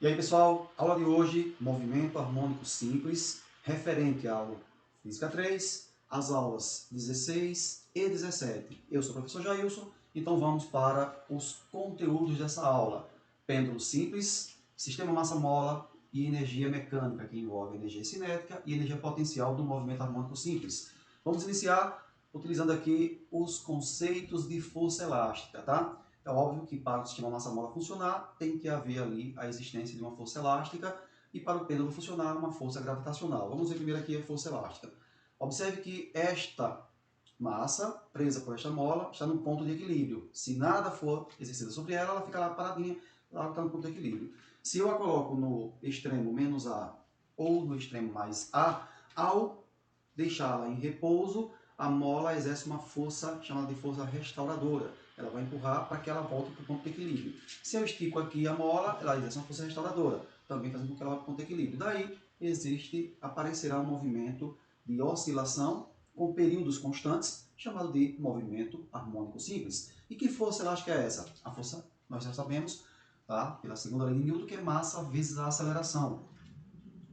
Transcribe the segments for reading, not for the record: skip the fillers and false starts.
E aí, pessoal, aula de hoje, movimento harmônico simples, referente ao Física 3, as aulas 16 e 17. Eu sou o professor Jailson, então vamos para os conteúdos dessa aula. Pêndulo simples, sistema massa-mola e energia mecânica, que envolve energia cinética e energia potencial do movimento harmônico simples. Vamos iniciar utilizando aqui os conceitos de força elástica, tá? É óbvio que para o sistema massa-mola funcionar, tem que haver ali a existência de uma força elástica e para o pêndulo funcionar, uma força gravitacional. Vamos ver primeiro aqui a força elástica. Observe que esta massa, presa por esta mola, está no ponto de equilíbrio. Se nada for exercido sobre ela, ela fica lá paradinha, ela está no ponto de equilíbrio. Se eu a coloco no extremo menos A ou no extremo mais A, ao deixá-la em repouso, a mola exerce uma força chamada de força restauradora. Ela vai empurrar para que ela volte para o ponto de equilíbrio. Se eu estico aqui a mola, ela exerce uma força restauradora, também fazendo com que ela vá para o ponto de equilíbrio. Daí aparecerá um movimento de oscilação com períodos constantes, chamado de movimento harmônico simples. E que força elástica é essa? A força, nós já sabemos, tá? Pela segunda lei de Newton, que é massa vezes a aceleração.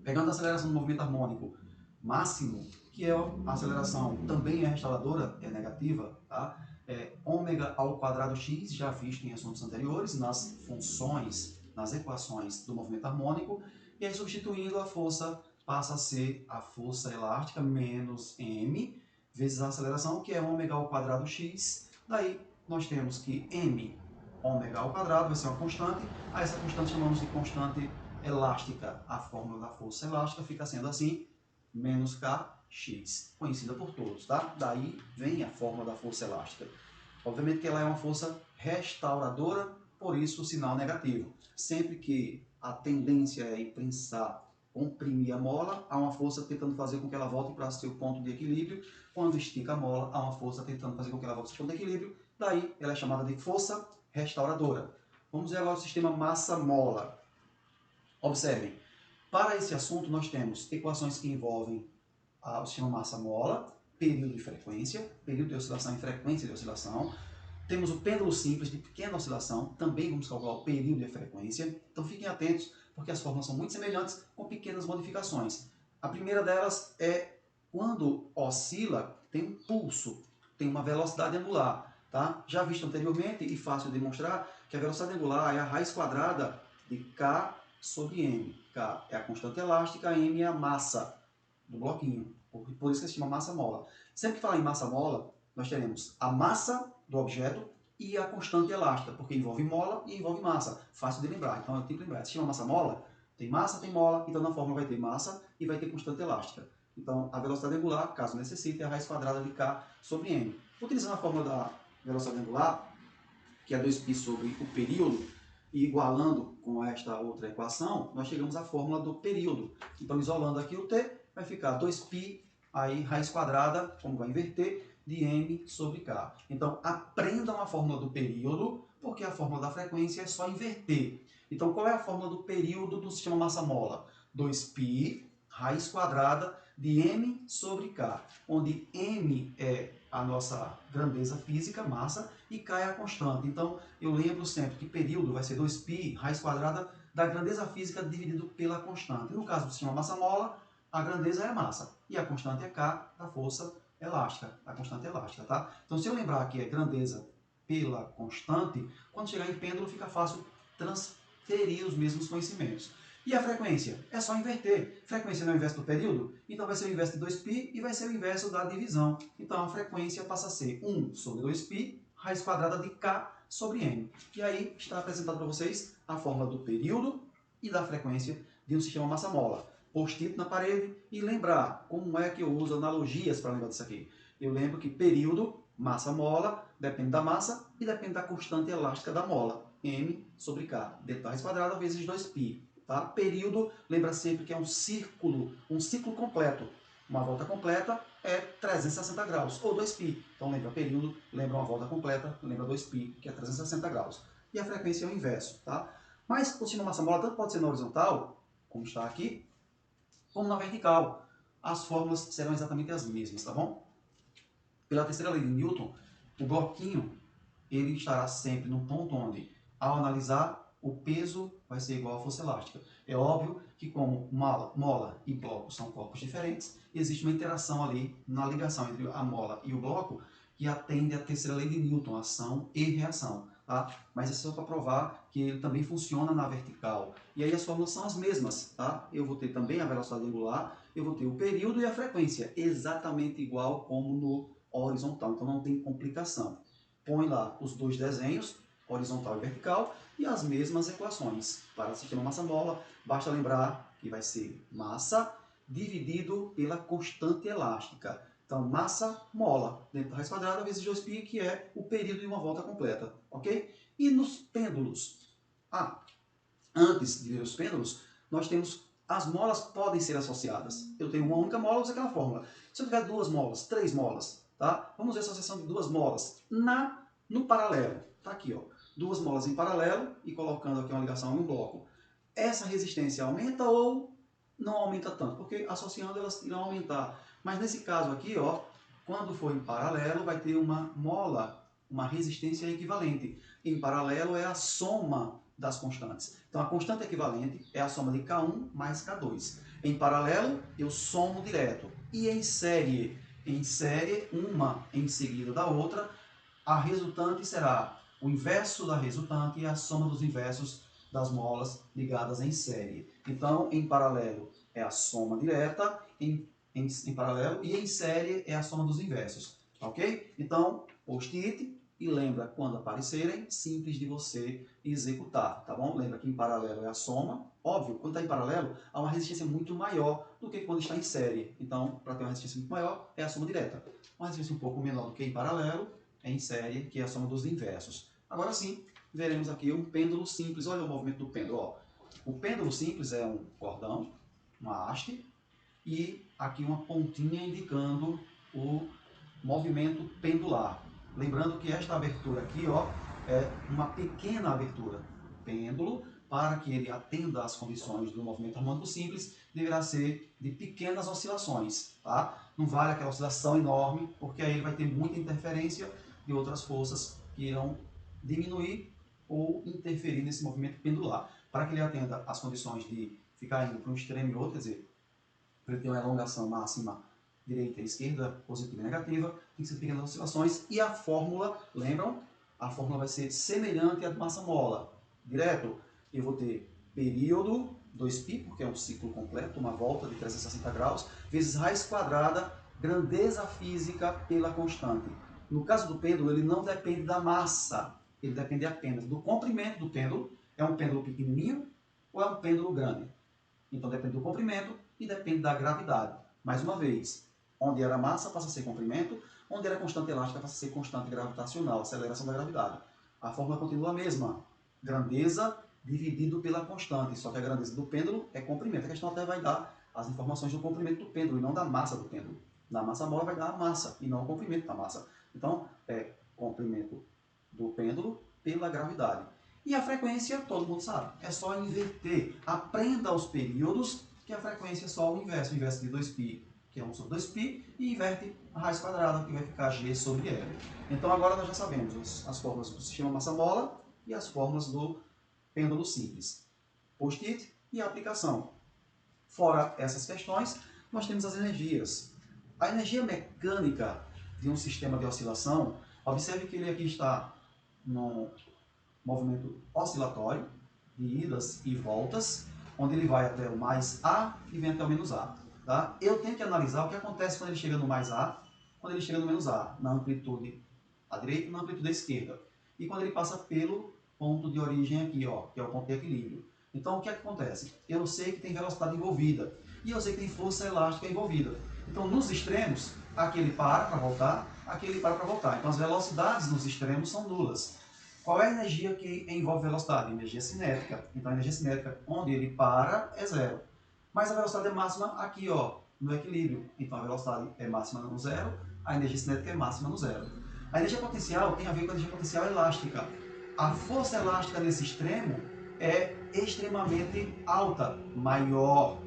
Pegando a aceleração do movimento harmônico máximo, que é a aceleração também é restauradora, é negativa, tá? É ômega ao quadrado x, já visto em assuntos anteriores, nas funções, nas equações do movimento harmônico, e aí substituindo a força passa a ser a força elástica menos m vezes a aceleração, que é ômega ao quadrado x. Daí nós temos que m ômega ao quadrado vai ser uma constante, a essa constante chamamos de constante elástica. A fórmula da força elástica fica sendo assim, menos kx, conhecida por todos, tá? Daí vem a fórmula da força elástica. Obviamente que ela é uma força restauradora, por isso o sinal negativo. Sempre que a tendência é imprensar, comprimir a mola, há uma força tentando fazer com que ela volte para seu ponto de equilíbrio. Quando estica a mola, há uma força tentando fazer com que ela volte para seu ponto de equilíbrio. Daí ela é chamada de força restauradora. Vamos ver agora o sistema massa-mola. Observem, para esse assunto nós temos equações que envolvem o sistema massa-mola, período e frequência, período de oscilação e frequência de oscilação. Temos o pêndulo simples de pequena oscilação, também vamos calcular o período e a frequência. Então fiquem atentos, porque as fórmulas são muito semelhantes, com pequenas modificações. A primeira delas é quando oscila, tem um pulso, tem uma velocidade angular. Tá? Já visto anteriormente e fácil de demonstrar que a velocidade angular é a raiz quadrada de K sobre M. K é a constante elástica, M é a massa do bloquinho. Por isso que se chama massa-mola. Sempre que falar em massa-mola, nós teremos a massa do objeto e a constante elástica, porque envolve mola e envolve massa. Fácil de lembrar, então eu tenho que lembrar. Se chama massa-mola, tem massa, tem mola, então na fórmula vai ter massa e vai ter constante elástica. Então a velocidade angular, caso necessite, é a raiz quadrada de K sobre M. Utilizando a fórmula da velocidade angular, que é 2π sobre o período, e igualando com esta outra equação, nós chegamos à fórmula do período. Então, isolando aqui o t, vai ficar 2π, aí raiz quadrada, como vai inverter, de m sobre k. Então, aprendam a fórmula do período, porque a fórmula da frequência é só inverter. Então, qual é a fórmula do período do sistema massa-mola? 2π, raiz quadrada, de m sobre k, onde m é a nossa grandeza física, massa, e k é a constante. Então, eu lembro sempre que período vai ser 2π, raiz quadrada, da grandeza física dividido pela constante. No caso do sistema massa-mola, a grandeza é a massa, e a constante é k, da força elástica, a constante elástica, tá? Então, se eu lembrar que é grandeza pela constante, quando chegar em pêndulo fica fácil transferir os mesmos conhecimentos. E a frequência? É só inverter. Frequência não é o inverso do período? Então vai ser o inverso de 2π e vai ser o inverso da divisão. Então a frequência passa a ser 1 sobre 2π, raiz quadrada de k sobre m. E aí está apresentado para vocês a fórmula do período e da frequência de um sistema massa-mola. Post-it na parede e lembrar como é que eu uso analogias para lembrar disso aqui. Eu lembro que período, massa-mola, depende da massa e depende da constante elástica da mola. M sobre k, dentro da raiz quadrada vezes 2π. Tá? Período, lembra sempre que é um ciclo completo. Uma volta completa é 360 graus, ou 2π. Então lembra período, lembra uma volta completa, lembra 2π, que é 360 graus. E a frequência é o inverso. Tá? Mas o sistema massa-mola tanto pode ser na horizontal, como está aqui, como na vertical. As fórmulas serão exatamente as mesmas, tá bom? Pela terceira lei de Newton, o bloquinho ele estará sempre no ponto onde, ao analisar o peso vai ser igual à força elástica. É óbvio que como mola e bloco são corpos diferentes, existe uma interação ali na ligação entre a mola e o bloco que atende à terceira lei de Newton, ação e reação. Tá? Mas isso é só para provar que ele também funciona na vertical. E aí as fórmulas são as mesmas. Tá? Eu vou ter também a velocidade angular, eu vou ter o período e a frequência, exatamente igual como no horizontal. Então não tem complicação. Põe lá os dois desenhos, horizontal e vertical, e as mesmas equações. Para o sistema massa-mola, basta lembrar que vai ser massa dividido pela constante elástica. Então, massa-mola, dentro da raiz quadrada, vezes 2π, que é o período de uma volta completa. Ok? E nos pêndulos? Antes de ver os pêndulos, nós temos as molas podem ser associadas. Eu tenho uma única mola, uso aquela fórmula. Se eu tiver 2 molas, 3 molas, tá? Vamos ver a associação de 2 molas no paralelo. Tá aqui, ó. 2 molas em paralelo e colocando aqui uma ligação em um bloco. Essa resistência aumenta ou não aumenta tanto? Porque associando elas irão aumentar. Mas nesse caso aqui, ó, quando for em paralelo, vai ter uma mola, uma resistência equivalente. Em paralelo é a soma das constantes. Então a constante equivalente é a soma de K1 mais K2. Em paralelo, eu somo direto. E em série, uma em seguida da outra, a resultante será o inverso da resultante e a soma dos inversos das molas ligadas em série. Então, em paralelo é a soma direta, em paralelo, e em série é a soma dos inversos. Ok? Então, post-it, e lembra, quando aparecerem, simples de você executar, tá bom? Lembra que em paralelo é a soma. Óbvio, quando está em paralelo, há uma resistência muito maior do que quando está em série. Então, para ter uma resistência muito maior, é a soma direta. Uma resistência um pouco menor do que em paralelo, é em série, que é a soma dos inversos. Agora sim, veremos aqui um pêndulo simples. Olha o movimento do pêndulo. Ó. O pêndulo simples é um cordão, uma haste, e aqui uma pontinha indicando o movimento pendular. Lembrando que esta abertura aqui, ó, é uma pequena abertura. Pêndulo, para que ele atenda às condições do movimento harmônico simples, deverá ser de pequenas oscilações. Tá? Não vale aquela oscilação enorme, porque aí ele vai ter muita interferência de outras forças que irão diminuir ou interferir nesse movimento pendular. Para que ele atenda às condições de ficar indo para um extremo e outro, quer dizer, para ele ter uma elongação máxima direita e esquerda, positiva e negativa, tem que ser pequenas oscilações. E a fórmula, lembram? A fórmula vai ser semelhante à massa-mola. Direto, eu vou ter período, 2π, porque é um ciclo completo, uma volta de 360 graus, vezes raiz quadrada, grandeza física pela constante. No caso do pêndulo, ele não depende da massa, ele depende apenas do comprimento do pêndulo. É um pêndulo pequenininho ou é um pêndulo grande? Então depende do comprimento e depende da gravidade. Mais uma vez, onde era massa passa a ser comprimento, onde era constante elástica passa a ser constante gravitacional, aceleração da gravidade. A fórmula continua a mesma, grandeza dividido pela constante, só que a grandeza do pêndulo é comprimento. A questão até vai dar as informações do comprimento do pêndulo e não da massa do pêndulo. Na massa-mola vai dar a massa e não o comprimento da massa. Então, é comprimento do pêndulo pela gravidade. E a frequência, todo mundo sabe, é só inverter. Aprenda os períodos, que a frequência é só o inverso de 2π, que é 1 sobre 2π, e inverte a raiz quadrada, que vai ficar g sobre L. Então agora nós já sabemos as fórmulas do sistema massa-mola e as fórmulas do pêndulo simples. Post-it e a aplicação. Fora essas questões, nós temos as energias. A energia mecânica de um sistema de oscilação, observe que ele aqui está no movimento oscilatório, de idas e voltas, onde ele vai até o mais A e vem até o menos A. Tá? Eu tenho que analisar o que acontece quando ele chega no mais A, quando ele chega no menos A, na amplitude à direita e na amplitude à esquerda. E quando ele passa pelo ponto de origem aqui, ó, que é o ponto de equilíbrio. Então, o que acontece? Eu sei que tem velocidade envolvida e eu sei que tem força elástica envolvida. Então, nos extremos, aqui ele para voltar, aqui ele para voltar. Então, as velocidades nos extremos são nulas. Qual é a energia que envolve velocidade? Energia cinética. Então, a energia cinética, onde ele para, é zero. Mas a velocidade é máxima aqui, ó, no equilíbrio. Então, a velocidade é máxima no zero, a energia cinética é máxima no zero. A energia potencial tem a ver com a energia potencial elástica. A força elástica nesse extremo é extremamente alta, maior.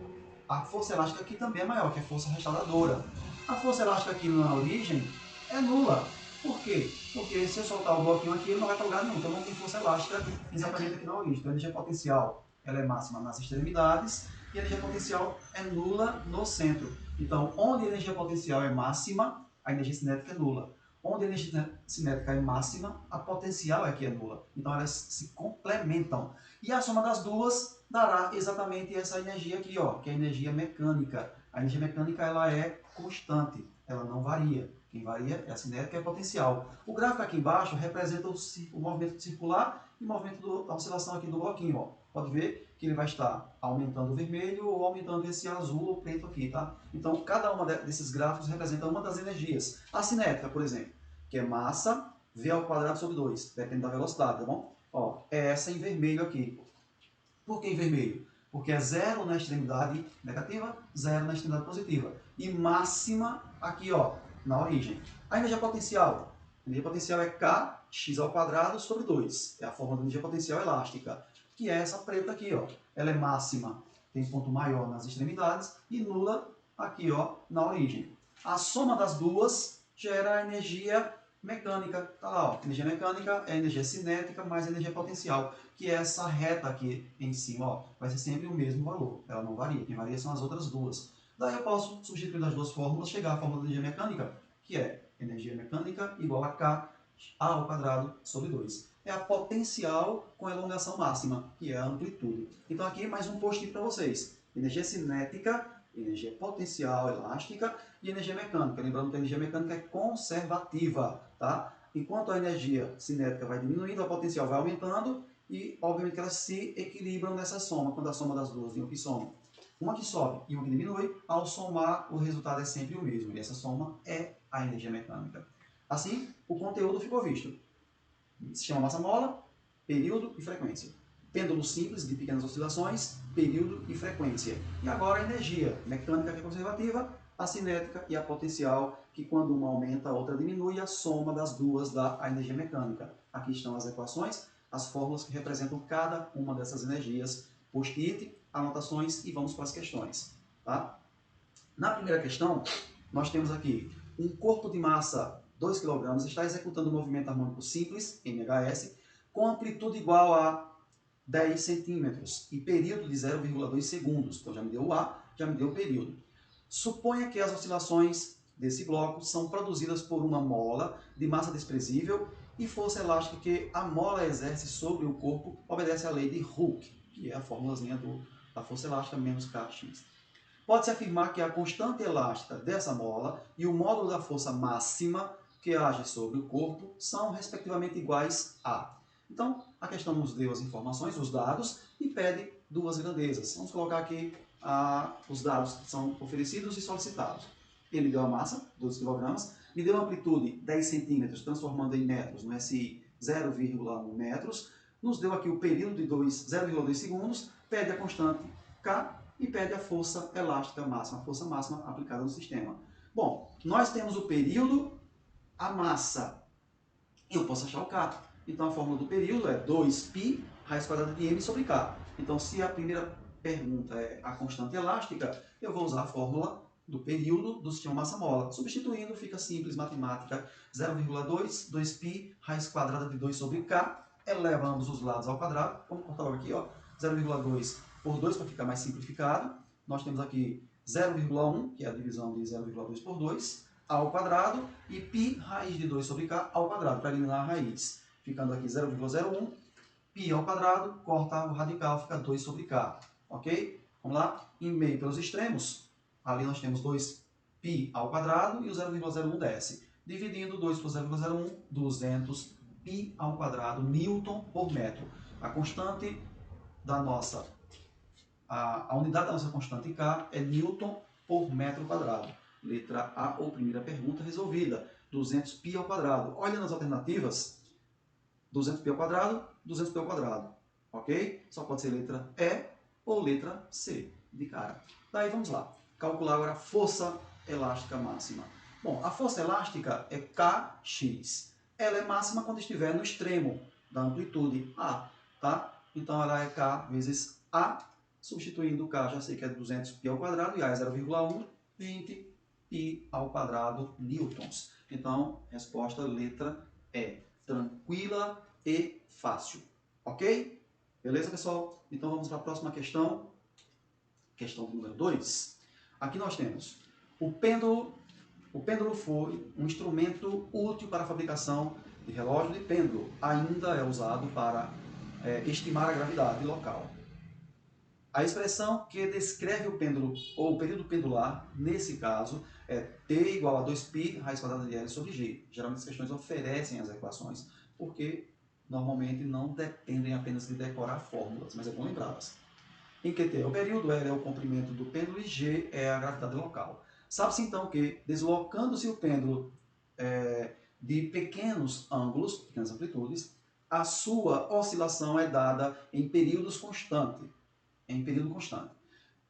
A força elástica aqui também é maior, que é a força restauradora. A força elástica aqui na origem é nula. Por quê? Porque se eu soltar o bloquinho aqui, ele não vai para lugar nenhum. Então não tem força elástica exatamente aqui na origem. Então a energia potencial ela é máxima nas extremidades e a energia potencial é nula no centro. Então, onde a energia potencial é máxima, a energia cinética é nula. Onde a energia cinética é máxima, a potencial é que é nula. Então, elas se complementam. E a soma das duas dará exatamente essa energia aqui, ó, que é a energia mecânica. A energia mecânica ela é constante, ela não varia. Quem varia é a cinética e a potencial. O gráfico aqui embaixo representa o movimento circular e o movimento da oscilação aqui do bloquinho. Ó. Pode ver que ele vai estar aumentando o vermelho ou aumentando esse azul ou preto aqui, tá? Então, cada uma desses gráficos representa uma das energias. A cinética, por exemplo, que é massa V ao quadrado sobre 2, depende da velocidade, tá bom? Ó, é essa em vermelho aqui. Por que em vermelho? Porque é zero na extremidade negativa, zero na extremidade positiva. E máxima aqui, ó, na origem. A energia potencial. A energia potencial é Kx ao quadrado sobre 2. É a fórmula da energia potencial elástica. Que é essa preta aqui, ó. Ela é máxima, tem ponto maior nas extremidades e nula aqui, ó, na origem. A soma das duas gera a energia mecânica. Tá lá, ó. Energia mecânica é energia cinética mais energia potencial, que é essa reta aqui em cima, ó. Vai ser sempre o mesmo valor. Ela não varia. Quem varia são as outras duas. Daí eu posso substituir as duas fórmulas, chegar à fórmula da energia mecânica, que é energia mecânica igual a K A ao quadrado sobre 2. É a potencial com elongação máxima, que é a amplitude. Então aqui mais um post-it para vocês. Energia cinética, energia potencial elástica e energia mecânica. Lembrando que a energia mecânica é conservativa, tá? Enquanto a energia cinética vai diminuindo, a potencial vai aumentando e, obviamente, elas se equilibram nessa soma, quando a soma das duas vem o que soma. Uma que sobe e uma que diminui, ao somar o resultado é sempre o mesmo. E essa soma é a energia mecânica. Assim, o conteúdo ficou visto. Sistema massa-mola, período e frequência. Pêndulo simples de pequenas oscilações, período e frequência. E agora a energia mecânica, que é conservativa, a cinética e a potencial, que quando uma aumenta, a outra diminui, a soma das duas dá a energia mecânica. Aqui estão as equações, as fórmulas que representam cada uma dessas energias. Post-it, anotações e vamos para as questões. Tá? Na primeira questão, nós temos aqui um corpo de massa 2 kg está executando um movimento harmônico simples, MHS, com amplitude igual a 10 centímetros e período de 0,2 segundos. Então já me deu o A, já me deu o período. Suponha que as oscilações desse bloco são produzidas por uma mola de massa desprezível e força elástica que a mola exerce sobre o corpo obedece à lei de Hooke, que é a formulazinha da força elástica menos Kx. Pode-se afirmar que a constante elástica dessa mola e o módulo da força máxima que age sobre o corpo são respectivamente iguais a. Então, a questão nos deu as informações, os dados, e pede duas grandezas. Vamos colocar aqui os dados que são oferecidos e solicitados. Ele me deu a massa, 12 kg, me deu a amplitude, 10 centímetros, transformando em metros, no SI 0,1 metros, nos deu aqui o período de 0,2 segundos, pede a constante K e pede a força elástica máxima, a força máxima aplicada no sistema. Bom, nós temos o período, a massa, eu posso achar o K. Então a fórmula do período é 2π raiz quadrada de m sobre K. Então se a primeira pergunta é a constante elástica, eu vou usar a fórmula do período do sistema massa-mola. Substituindo, fica simples, matemática, 0,2, 2π raiz quadrada de 2 sobre K, eleva ambos os lados ao quadrado. Vamos cortar logo aqui, ó, 0,2 por 2 para ficar mais simplificado. Nós temos aqui 0,1, que é a divisão de 0,2 por 2, ao quadrado, e π raiz de 2 sobre k ao quadrado, para eliminar a raiz. Ficando aqui 0,01, π ao quadrado, corta o radical, fica 2 sobre k. Ok? Vamos lá? Em meio pelos extremos, ali nós temos 2π ao quadrado e o 0,01 desce. Dividindo 2 por 0,01, 200 π ao quadrado, newton por metro. A constante da nossa, a unidade da nossa constante K é newton por metro quadrado. Letra A ou primeira pergunta resolvida. 200π ao quadrado. Olha nas alternativas. 200π ao quadrado, 200π ao quadrado. Ok? Só pode ser letra E ou letra C de cara. Daí vamos lá. Calcular agora a força elástica máxima. Bom, a força elástica é Kx. Ela é máxima quando estiver no extremo da amplitude A. Tá? Então ela é K vezes A. Substituindo o K, já sei que é 200π ao quadrado e A é 0,1, 20π ao quadrado newtons. Então, resposta letra E. Tranquila e fácil. Ok? Beleza, pessoal? Então vamos para a próxima questão. Questão número 2. Aqui nós temos o pêndulo. O pêndulo foi um instrumento útil para a fabricação de relógio de pêndulo. Ainda é usado para estimar a gravidade local. A expressão que descreve o pêndulo ou o período pendular, nesse caso, é T igual a 2π raiz quadrada de L sobre G. Geralmente as questões oferecem as equações, porque normalmente não dependem apenas de decorar fórmulas, mas é bom lembrá-las. Em que T é o período, L é o comprimento do pêndulo e G é a gravidade local. Sabe-se então que, deslocando-se o pêndulo de pequenos ângulos, pequenas amplitudes, a sua oscilação é dada em período constante.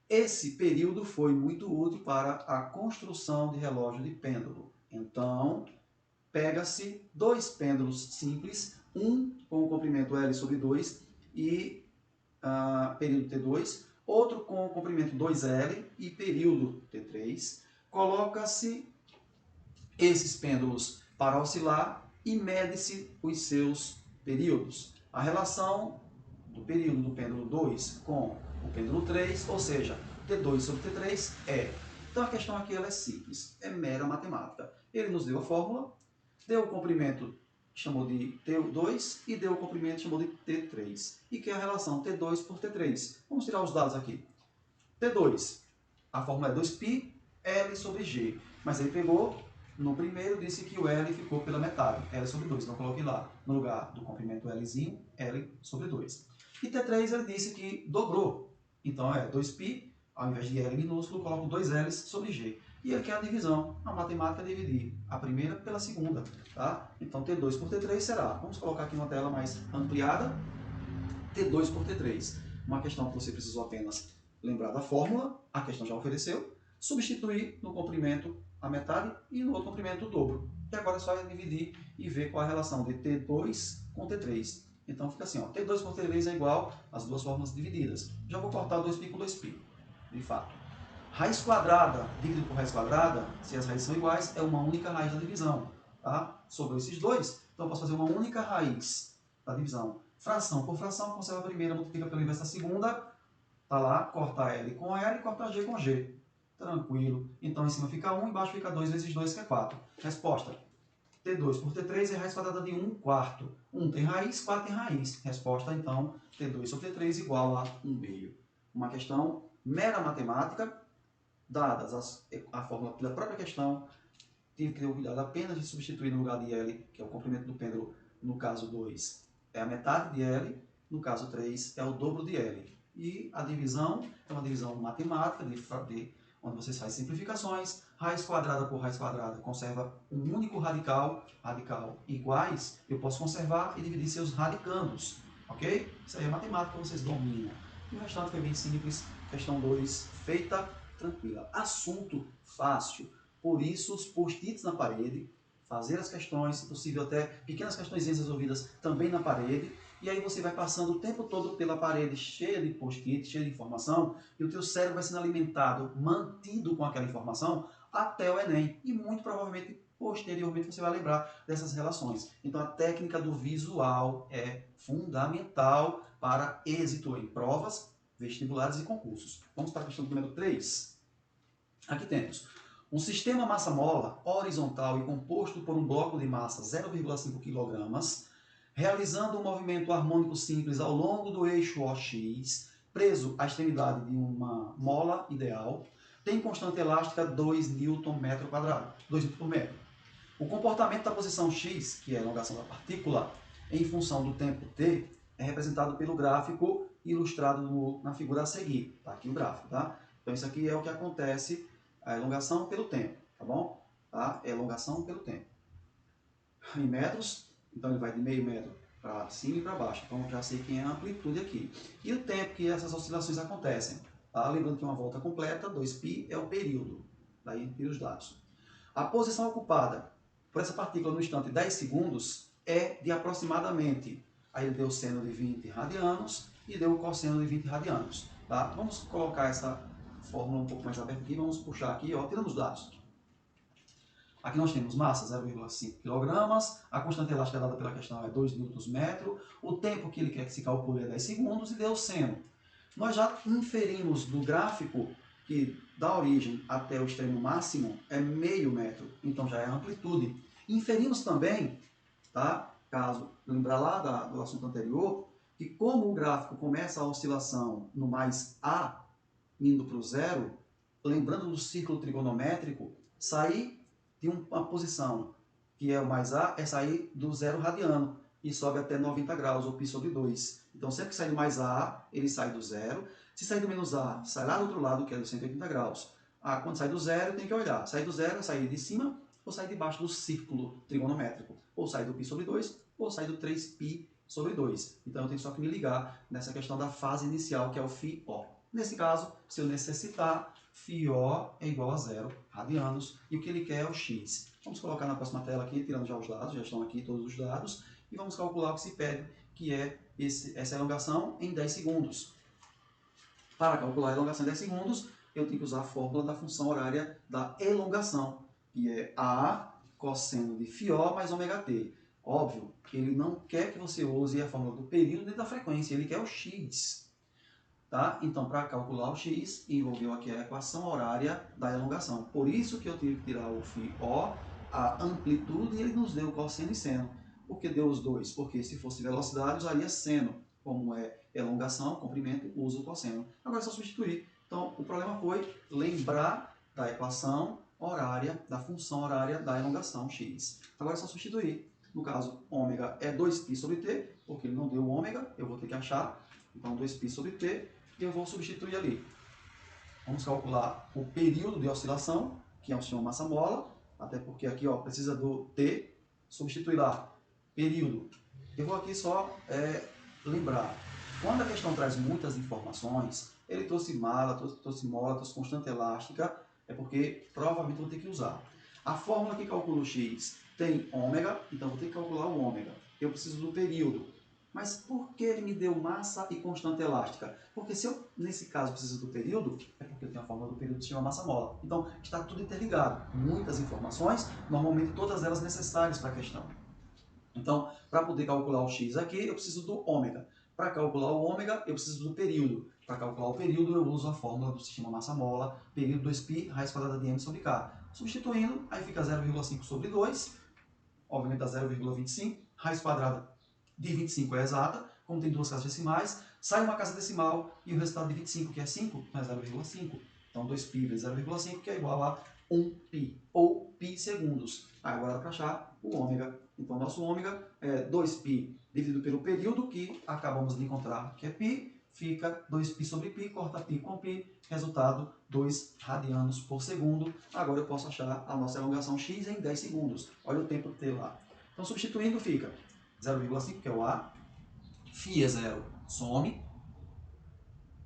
Esse período foi muito útil para a construção de relógio de pêndulo. Então, pega-se dois pêndulos simples, um com o comprimento L sobre 2 e período T2, outro com o comprimento 2L e período T3. Coloca-se esses pêndulos para oscilar e mede-se os seus períodos. A relação do período do pêndulo 2 com o pêndulo 3, ou seja, T2 sobre T3 é. Então a questão aqui ela é simples, é mera matemática. Ele nos deu a fórmula, deu o comprimento, chamou de T2 e deu o comprimento, chamou de T3. E que é a relação T2 por T3. Vamos tirar os dados aqui. T2, a fórmula é 2π L sobre G. Mas ele pegou, no primeiro, disse que o L ficou pela metade, L sobre 2. Então coloquei lá, no lugar do comprimento Lzinho, L sobre 2. E T3 ele disse que dobrou. Então é 2π, ao invés de L minúsculo, coloco 2L sobre G. E ele quer a divisão. A matemática é dividir a primeira pela segunda. Tá? Então T2 por T3 será, vamos colocar aqui uma tela mais ampliada, T2 por T3. Uma questão que você precisou apenas lembrar da fórmula, a questão já ofereceu, substituir no comprimento a metade e no outro comprimento o dobro. E agora é só dividir e ver qual é a relação de T2 com T3. Então fica assim, ó, T2 por T3 é igual às duas fórmulas divididas. Já vou cortar 2π com 2π, de fato. Raiz quadrada dividido por raiz quadrada, se as raízes são iguais, é uma única raiz da divisão. Tá? Sobrou esses dois, então eu posso fazer uma única raiz da divisão. Fração por fração, conserva a primeira, multiplica pelo inverso da segunda, tá lá, corta L com L, corta G com G. Tranquilo. Então em cima fica 1, embaixo fica 2 vezes 2, que é 4. Resposta. T2 por T3 é raiz quadrada de 1 quarto. 1 tem raiz, 4 tem raiz. Resposta, então, T2 sobre T3 igual a 1 meio. Uma questão mera matemática, dadas a fórmula da própria questão, tive que ter o cuidado apenas de substituir no lugar de L, que é o comprimento do pêndulo, no caso 2, é a metade de L, no caso 3, é o dobro de L. E a divisão é uma divisão matemática, onde você faz simplificações, raiz quadrada por raiz quadrada conserva um único radical iguais, eu posso conservar e dividir seus radicandos, ok? Isso aí é matemática, vocês dominam. E o restante foi bem simples, questão 2, feita tranquila. Assunto fácil, por isso os post-its na parede, fazer as questões, se possível até pequenas questões resolvidas também na parede, e aí você vai passando o tempo todo pela parede cheia de post-it, cheia de informação, e o teu cérebro vai sendo alimentado, mantido com aquela informação até o Enem. E muito provavelmente, posteriormente, você vai lembrar dessas relações. Então a técnica do visual é fundamental para êxito em provas, vestibulares e concursos. Vamos para a questão número 3. Aqui temos um sistema massa-mola horizontal e composto por um bloco de massa 0,5 kg, realizando um movimento harmônico simples ao longo do eixo OX, preso à extremidade de uma mola ideal, tem constante elástica 2 Nm metro quadrado, 2 Nm por metro. O comportamento da posição X, que é a elongação da partícula, em função do tempo T, é representado pelo gráfico ilustrado na figura a seguir. Tá aqui o gráfico, tá? Então isso aqui é o que acontece, a elongação pelo tempo, tá bom? Tá? É elongação pelo tempo. Em metros, então ele vai de meio metro para cima e para baixo. Então já sei quem é a amplitude aqui. E o tempo que essas oscilações acontecem. Tá? Lembrando que uma volta completa, 2π, é o período. Daí tira os dados. A posição ocupada por essa partícula no instante 10 segundos é de aproximadamente. Aí ele deu o seno de 20 radianos e deu o cosseno de 20 radianos. Tá? Vamos colocar essa fórmula um pouco mais aberta aqui. Vamos puxar aqui, ó, tirando os dados. Aqui nós temos massa, 0,5 kg, a constante elástica dada pela questão é 2 Nm, o tempo que ele quer que se calcule é 10 segundos e deu seno. Nós já inferimos do gráfico que da origem até o extremo máximo é meio metro, então já é a amplitude. Inferimos também, tá? Caso lembrar lá do assunto anterior, que como o gráfico começa a oscilação no mais A, indo para o zero, lembrando do círculo trigonométrico, sair de uma posição que é o mais A, é sair do zero radiano e sobe até 90 graus, ou π sobre 2. Então, sempre que sai do mais A, ele sai do zero. Se sair do menos A, sai lá do outro lado, que é do 180 graus. Quando sai do zero, tem que olhar. Sair do zero é sair de cima ou sair de baixo do círculo trigonométrico. Ou sair do π sobre 2, ou sair do 3π sobre 2. Então, eu tenho só que me ligar nessa questão da fase inicial, que é o φO. Nesse caso, se eu necessitar, φO é igual a 0 radianos, e o que ele quer é o x. Vamos colocar na próxima tela aqui, tirando já os dados, já estão aqui todos os dados, e vamos calcular o que se pede, que é essa elongação em 10 segundos. Para calcular a elongação em 10 segundos, eu tenho que usar a fórmula da função horária da elongação, que é A cosseno de φO mais ômega-t. Óbvio que ele não quer que você use a fórmula do período nem da frequência, ele quer o x. Tá? Então, para calcular o x, envolveu aqui a equação horária da elongação. Por isso que eu tive que tirar o φO, a amplitude, e ele nos deu cosseno e seno. Por que deu os dois? Porque se fosse velocidade, usaria seno. Como é elongação, comprimento, usa o cosseno. Agora é só substituir. Então, o problema foi lembrar da equação horária, da função horária da elongação, x. Agora é só substituir. No caso, ômega é 2π sobre t, porque ele não deu ômega, eu vou ter que achar. Então, 2π sobre t, e eu vou substituir ali. Vamos calcular o período de oscilação, que é o senhor massa-mola, até porque aqui ó, precisa do t, substituir lá, período. Eu vou aqui só lembrar, quando a questão traz muitas informações, ele trouxe mala, trouxe mola, trouxe constante elástica, é porque provavelmente vou ter que usar. A fórmula que calcula o x tem ômega, então vou ter que calcular o ômega. Eu preciso do período. Mas por que ele me deu massa e constante elástica? Porque se eu, nesse caso, preciso do período, é porque eu tenho a fórmula do período que se chama massa-mola. Então, está tudo interligado. Muitas informações, normalmente todas elas necessárias para a questão. Então, para poder calcular o x aqui, eu preciso do ômega. Para calcular o ômega, eu preciso do período. Para calcular o período, eu uso a fórmula do sistema massa-mola, período 2π, raiz quadrada de m sobre k. Substituindo, aí fica 0,5 sobre 2, obviamente dá 0,25, raiz quadrada de 25 é exata, como tem duas casas decimais, sai uma casa decimal e o resultado de 25, que é 5, é 0,5. Então, 2π vezes 0,5, que é igual a 1π, ou π segundos. Agora dá para achar o ômega. Então, nosso ômega é 2π dividido pelo período, que acabamos de encontrar, que é π, fica 2π sobre π, corta π com π, resultado 2 radianos por segundo. Agora eu posso achar a nossa elongação x em 10 segundos. Olha o tempo que teve lá. Então, substituindo, fica 0,5, que é o A, φ é 0, some,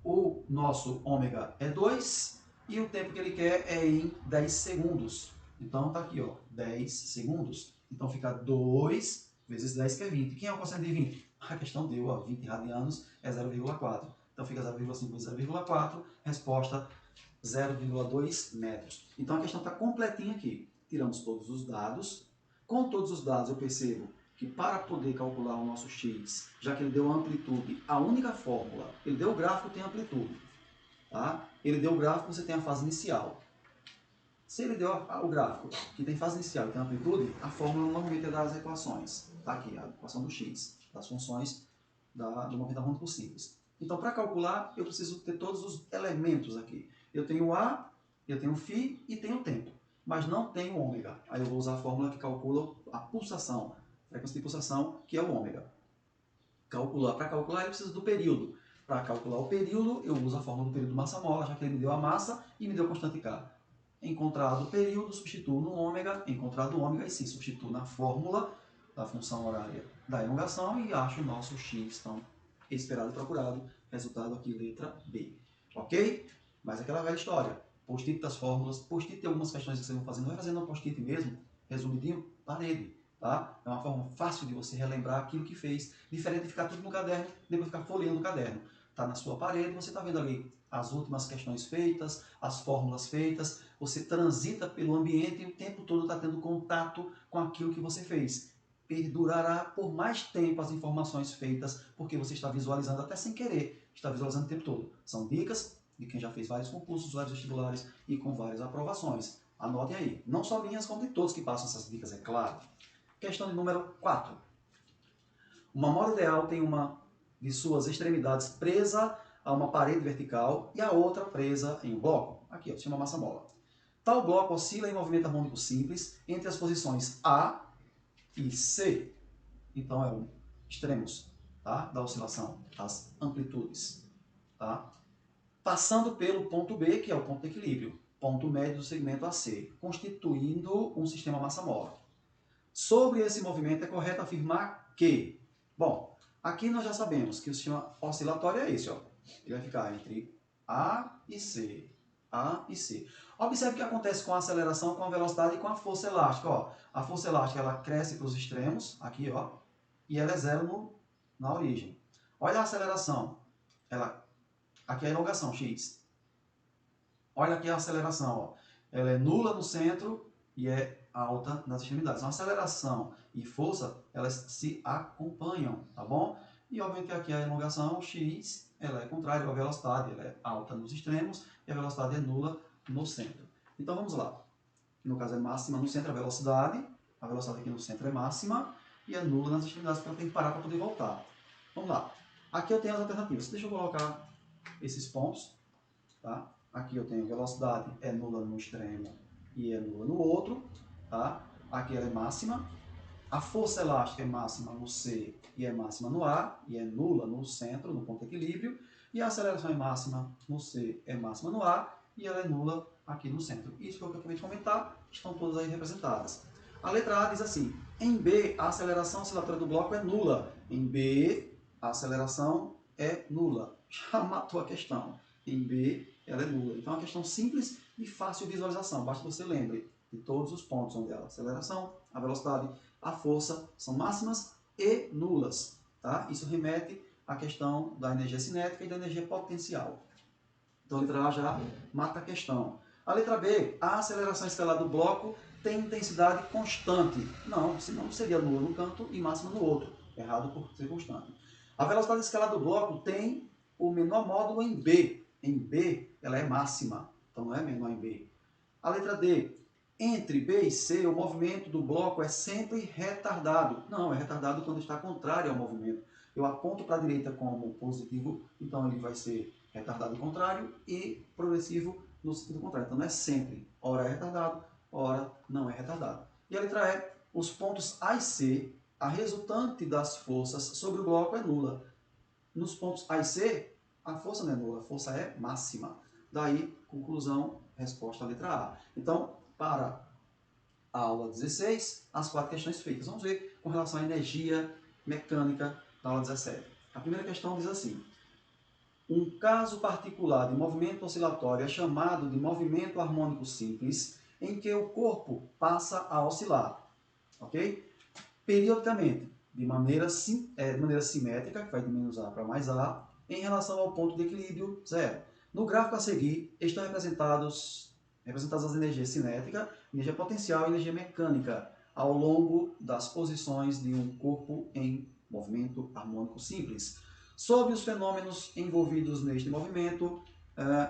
o nosso ômega é 2, e o tempo que ele quer é em 10 segundos. Então, está aqui, ó, 10 segundos. Então, fica 2 vezes 10, que é 20. Quem é o cosseno de 20? A questão deu, ó, 20 radianos é 0,4. Então, fica 0,5 vezes 0,4, resposta 0,2 metros. Então, a questão está completinha aqui. Tiramos todos os dados. Com todos os dados, eu percebo que para poder calcular o nosso x, já que ele deu a amplitude, a única fórmula, ele deu o gráfico, tem amplitude. Tá? Ele deu o gráfico, você tem a fase inicial. Se ele deu o gráfico que tem fase inicial e tem amplitude, a fórmula normalmente é das equações. Está aqui, a equação do x, das funções do movimento harmônico simples. Então, para calcular, eu preciso ter todos os elementos aqui. Eu tenho A, eu tenho φ e tenho tempo, mas não tenho ômega. Aí eu vou usar a fórmula que calcula a pulsação, frequência de pulsação, que é o ômega. Para calcular, eu preciso do período. Para calcular o período, eu uso a fórmula do período massa-mola, já que ele me deu a massa e me deu a constante K. Encontrado o período, substituo no ômega, encontrado o ômega, e sim, substituo na fórmula da função horária da elongação e acho o nosso x, então, esperado e procurado, resultado aqui, letra B. Ok? Mas aquela velha história, post-it das fórmulas, post-it tem algumas questões que vocês vão fazer, não vai fazer no post-it mesmo, resumidinho, parede. Tá? É uma forma fácil de você relembrar aquilo que fez, diferente de ficar tudo no caderno, depois ficar folheando o caderno. Está na sua parede, você está vendo ali as últimas questões feitas, as fórmulas feitas, você transita pelo ambiente e o tempo todo está tendo contato com aquilo que você fez. Perdurará por mais tempo as informações feitas, porque você está visualizando até sem querer, está visualizando o tempo todo. São dicas de quem já fez vários concursos, vários vestibulares e com várias aprovações. Anotem aí, não só minhas, como de todos que passam essas dicas, é claro. Questão de número 4. Uma mola ideal tem uma de suas extremidades presa a uma parede vertical e a outra presa em um bloco. Aqui, ó, se chama massa-mola. Tal bloco oscila em movimento harmônico simples entre as posições A e C. Então, é os extremos, tá, da oscilação, as amplitudes. Tá? Passando pelo ponto B, que é o ponto de equilíbrio, ponto médio do segmento AC, constituindo um sistema massa-mola. Sobre esse movimento, é correto afirmar que, bom, aqui nós já sabemos que o sistema oscilatório é esse, ó. Ele vai ficar entre A e C. A e C. Observe o que acontece com a aceleração, com a velocidade e com a força elástica. Ó. A força elástica ela cresce para os extremos, aqui, ó, e ela é zero na origem. Olha a aceleração. Aqui é a elongação, x. Olha aqui a aceleração. Ó. Ela é nula no centro e é alta nas extremidades. Então, aceleração e força, elas se acompanham, tá bom? E, obviamente, aqui a elongação, x, ela é contrária à velocidade, ela é alta nos extremos e a velocidade é nula no centro. Então, vamos lá. No caso, é máxima no centro a velocidade aqui no centro é máxima e é nula nas extremidades, porque ela tem que parar para poder voltar. Vamos lá. Aqui eu tenho as alternativas. Deixa eu colocar esses pontos, tá? Aqui eu tenho velocidade é nula no extremo e é nula no outro, tá? Aqui ela é máxima. A força elástica é máxima no C e é máxima no A, e é nula no centro, no ponto de equilíbrio. E a aceleração é máxima no C, é máxima no A, e ela é nula aqui no centro. Isso foi o que eu acabei de comentar, estão todas aí representadas. A letra A diz assim, em B, a aceleração oscilatória do bloco é nula. Em B, a aceleração é nula. Já matou a questão. Em B, ela é nula. Então, é uma questão simples e fácil de visualização. Basta que você lembre de todos os pontos onde a aceleração, a velocidade, a força são máximas e nulas. Tá? Isso remete à questão da energia cinética e da energia potencial. Então, a letra A já mata a questão. A letra B, a aceleração escalar do bloco tem intensidade constante. Não, senão seria nula no canto e máxima no outro. Errado por ser constante. A velocidade escalar do bloco tem o menor módulo em B. Em B, ela é máxima, então não é menor em B. A letra D, entre B e C, o movimento do bloco é sempre retardado. Não, é retardado quando está contrário ao movimento. Eu aponto para a direita como positivo, então ele vai ser retardado contrário e progressivo no sentido contrário. Então não é sempre. Ora é retardado, ora não é retardado. E a letra E, os pontos A e C, a resultante das forças sobre o bloco é nula. Nos pontos A e C, a força não é nula, a força é máxima. Daí, conclusão, resposta à letra A. Então, para a aula 16, as 4 questões feitas. Vamos ver com relação à energia mecânica da aula 17. A primeira questão diz assim, um caso particular de movimento oscilatório é chamado de movimento harmônico simples, em que o corpo passa a oscilar, ok? Periodicamente, de maneira simétrica, que vai de menos A para mais A, em relação ao ponto de equilíbrio zero. No gráfico a seguir, estão representadas as energias cinética, energia potencial e energia mecânica, ao longo das posições de um corpo em movimento harmônico simples. Sobre os fenômenos envolvidos neste movimento,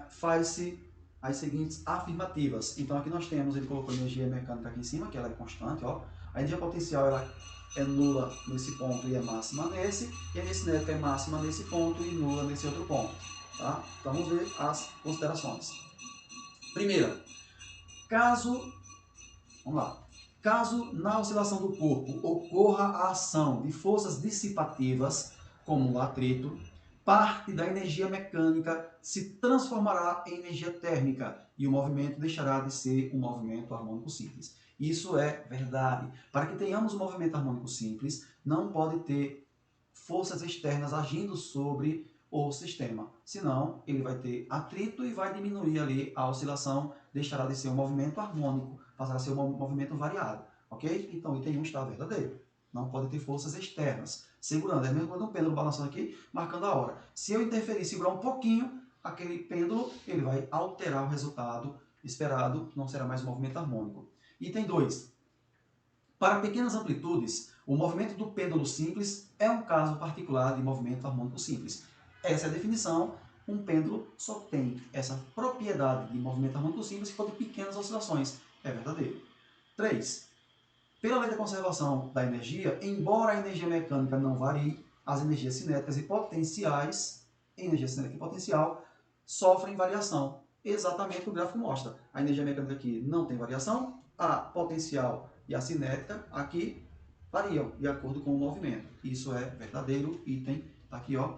faz-se as seguintes afirmativas. Então aqui nós temos, ele colocou energia mecânica aqui em cima, que ela é constante, ó. A energia potencial ela é nula nesse ponto e é máxima nesse, e a energia cinética é máxima nesse ponto e nula nesse outro ponto. Tá? Então vamos ver as considerações. Primeira, caso na oscilação do corpo ocorra a ação de forças dissipativas, como o atrito, parte da energia mecânica se transformará em energia térmica e o movimento deixará de ser um movimento harmônico simples. Isso é verdade. Para que tenhamos um movimento harmônico simples, não pode ter forças externas agindo sobre o sistema. Senão, ele vai ter atrito e vai diminuir ali a oscilação, deixará de ser um movimento harmônico, passará a ser um movimento variado. Ok? Então, o item 1 está verdadeiro. Não pode ter forças externas segurando. É mesmo quando um pêndulo balançando aqui, marcando a hora. Se eu interferir, segurar um pouquinho, aquele pêndulo ele vai alterar o resultado esperado, não será mais um movimento harmônico. Item 2. Para pequenas amplitudes, o movimento do pêndulo simples é um caso particular de movimento harmônico simples. Essa é a definição. Um pêndulo só tem essa propriedade de movimento harmônico simples se for de pequenas oscilações. É verdadeiro. 3. Pela lei da conservação da energia, embora a energia mecânica não varie, as energias cinéticas e potenciais, energia cinética e potencial, sofrem variação. Exatamente o que o gráfico mostra. A energia mecânica aqui não tem variação, a potencial e a cinética aqui variam de acordo com o movimento. Isso é verdadeiro. Item, tá aqui, ó.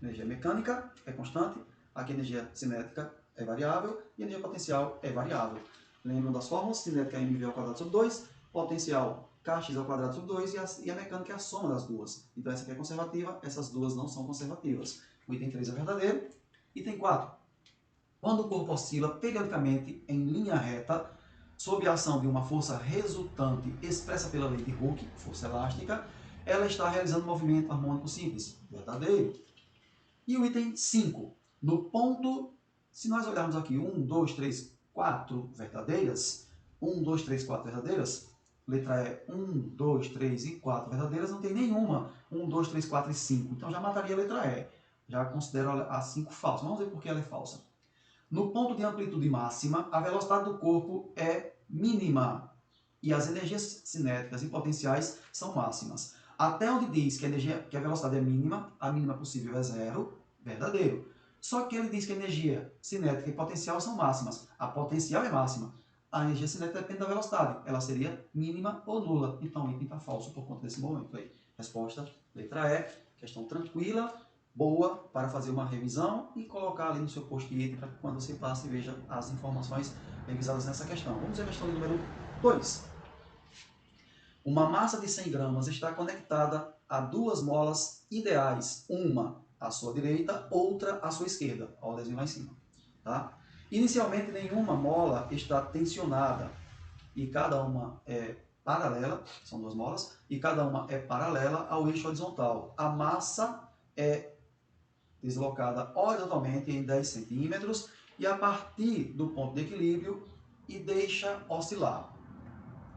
Energia mecânica é constante, aqui a energia cinética é variável e a energia potencial é variável. Lembram das fórmulas? Cinética é mv ao quadrado sobre 2, potencial kx ao quadrado sobre 2 e a mecânica é a soma das duas. Então essa aqui é conservativa, essas duas não são conservativas. O item 3 é verdadeiro. Item 4. Quando o corpo oscila periodicamente em linha reta, sob a ação de uma força resultante expressa pela lei de Hooke, força elástica, ela está realizando um movimento harmônico simples. Verdadeiro. E o item 5. No ponto, se nós olharmos aqui 1, 2, 3, 4 verdadeiras, 1, 2, 3, 4 verdadeiras, letra E, 1, 2, 3 e 4 verdadeiras, não tem nenhuma 1, 2, 3, 4 e 5. Então já mataria a letra E. Já considero a 5 falsa. Vamos ver por que ela é falsa. No ponto de amplitude máxima, a velocidade do corpo é mínima e as energias cinéticas e potenciais são máximas. Até onde diz que a velocidade é mínima, a mínima possível é 0, verdadeiro. Só que ele diz que a energia cinética e potencial são máximas. A potencial é máxima. A energia cinética depende da velocidade. Ela seria mínima ou nula. Então o item está falso por conta desse momento aí. Resposta, letra E. Questão tranquila, boa para fazer uma revisão e colocar ali no seu post-it para que quando você passe veja as informações revisadas nessa questão. Vamos ver a questão número 2. Uma massa de 100 gramas está conectada a duas molas ideais, uma à sua direita, outra à sua esquerda. Olha o desenho lá em cima. Tá? Inicialmente, nenhuma mola está tensionada e cada uma é paralela, são duas molas, e cada uma é paralela ao eixo horizontal. A massa é deslocada horizontalmente em 10 centímetros e a partir do ponto de equilíbrio e deixa oscilar.